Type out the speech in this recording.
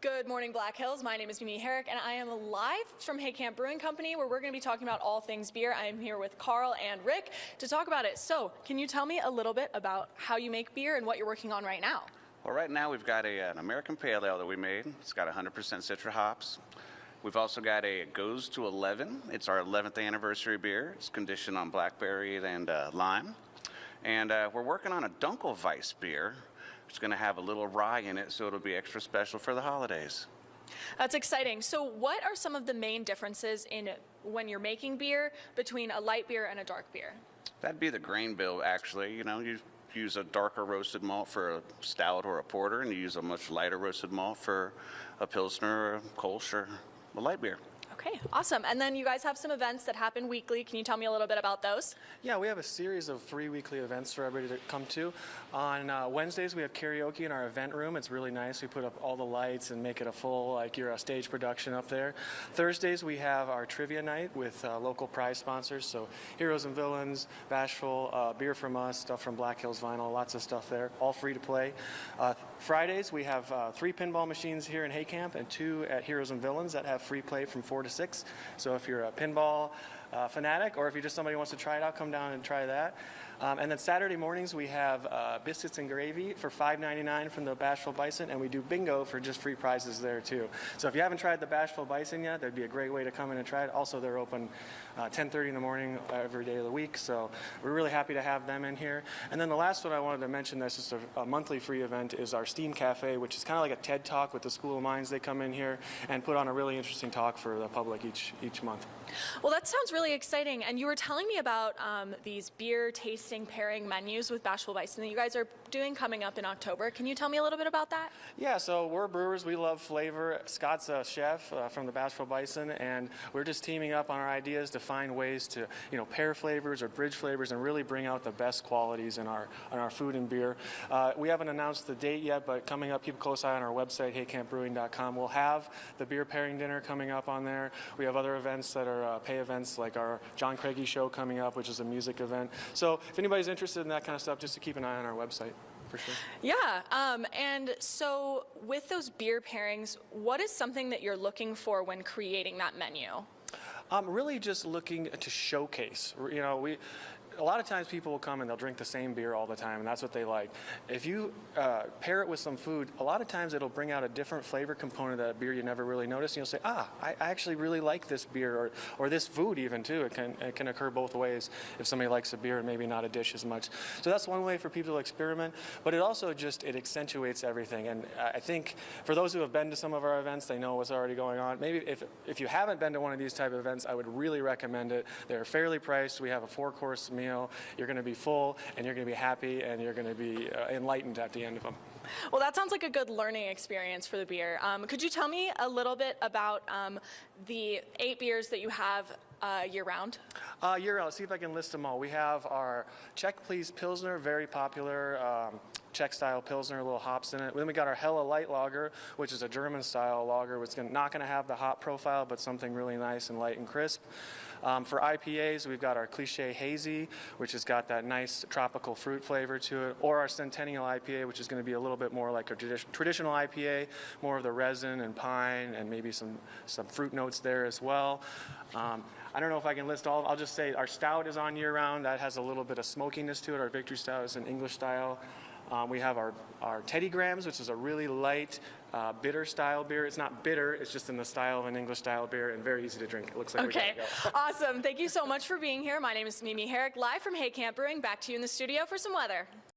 Good morning, Black Hills. My name is Mimi Herrick, and I am live from Hay Camp Brewing Company, where we're going to be talking about all things beer. I am here with Carl and Rick to talk about it. So, can you tell me a little bit about how you make beer and what you're working on right now? Well, right now we've got an American Pale Ale that we made. It's got 100% Citra hops. We've also got a Goes to 11. It's our 11th anniversary beer. It's conditioned on blackberry and lime. And we're working on a Dunkelweiss beer. It's going to have a little rye in it, so it'll be extra special for the holidays. That's exciting. So what are some of the main differences in when you're making beer between a light beer and a dark beer? That'd be the grain bill, actually. You know, you use a darker roasted malt for a stout or a porter, and you use a much lighter roasted malt for a Pilsner or a Kolsch or a light beer. Okay, awesome. And then you guys have some events that happen weekly. Can you tell me a little bit about those? Yeah, we have a series of 3 weekly events for everybody to come to. On Wednesdays, we have karaoke in our event room. It's really nice. We put up all the lights and make it a full, like you're a stage production up there. Thursdays, we have our trivia night with local prize sponsors. So Heroes and Villains, Bashful, Beer From Us, stuff from Black Hills Vinyl, lots of stuff there, all free to play. Fridays, we have 3 pinball machines here in Hay Camp and 2 at Heroes and Villains that have free play from 4 to 6. So if you're a pinball fanatic, or if you're just somebody who wants to try it out, come down and try that. And then Saturday mornings we have biscuits and gravy for $5.99 from the Bashful Bison, and we do bingo for just free prizes there too. So if you haven't tried the Bashful Bison yet, that'd be a great way to come in and try it. Also, they're open 10:30 in the morning every day of the week, so we're really happy to have them in here. And then the last one I wanted to mention that's just a monthly free event is our Steam Cafe, which is kind of like a TED Talk with the School of Mines. They come in here and put on a really interesting talk for the public each month. Well, that sounds really exciting. And you were telling me about these beer tasting pairing menus with Bashful Bison that you guys are doing coming up in October. Can you tell me a little bit about that? Yeah, so we're brewers. We love flavor. Scott's a chef from the Bashful Bison, and we're just teaming up on our ideas to find ways to, pair flavors or bridge flavors and really bring out the best qualities in our food and beer. We haven't announced the date yet, but coming up, keep a close eye on our website, haycampbrewing.com. We'll have the beer pairing dinner coming up on there. We have other events that are pay events like our John Craigie show coming up, which is a music event. So if anybody's interested in that kind of stuff, just to keep an eye on our website. For sure. Yeah, and so with those beer pairings, what is something that you're looking for when creating that menu? Really just looking to showcase. A lot of times people will come and they'll drink the same beer all the time, and that's what they like. If you pair it with some food, a lot of times it'll bring out a different flavor component of that beer you never really noticed, and you'll say, I actually really like this beer, or this food even too. It can occur both ways if somebody likes a beer and maybe not a dish as much. So that's one way for people to experiment, but it also it accentuates everything. And I think for those who have been to some of our events, they know what's already going on. Maybe if you haven't been to one of these type of events, I would really recommend it. They're fairly priced. We have a 4-course meal. You're going to be full, and you're going to be happy, and you're going to be enlightened at the end of them. Well, that sounds like a good learning experience for the beer. Could you tell me a little bit about the 8 beers that you have year-round? Year-round. See if I can list them all. We have our Czech Please Pilsner, very popular Czech-style Pilsner, a little hops in it. Then we got our Hella Light Lager, which is a German-style lager, which is not going to have the hop profile, but something really nice and light and crisp. For IPAs, we've got our Cliché Hazy, which has got that nice tropical fruit flavor to it, or our Centennial IPA, which is going to be a little bit more like a traditional IPA, more of the resin and pine and maybe some fruit notes there as well. I don't know if I can list all of them. I'll just say our Stout is on year-round. That has a little bit of smokiness to it. Our Victory Stout is an English style. We have our Teddy Grahams, which is a really light, bitter style beer. It's not bitter, it's just in the style of an English style beer and very easy to drink. It looks like okay. We gotta go. Awesome. Thank you so much for being here. My name is Mimi Herrick, live from Hay Camp Brewing. Back to you in the studio for some weather.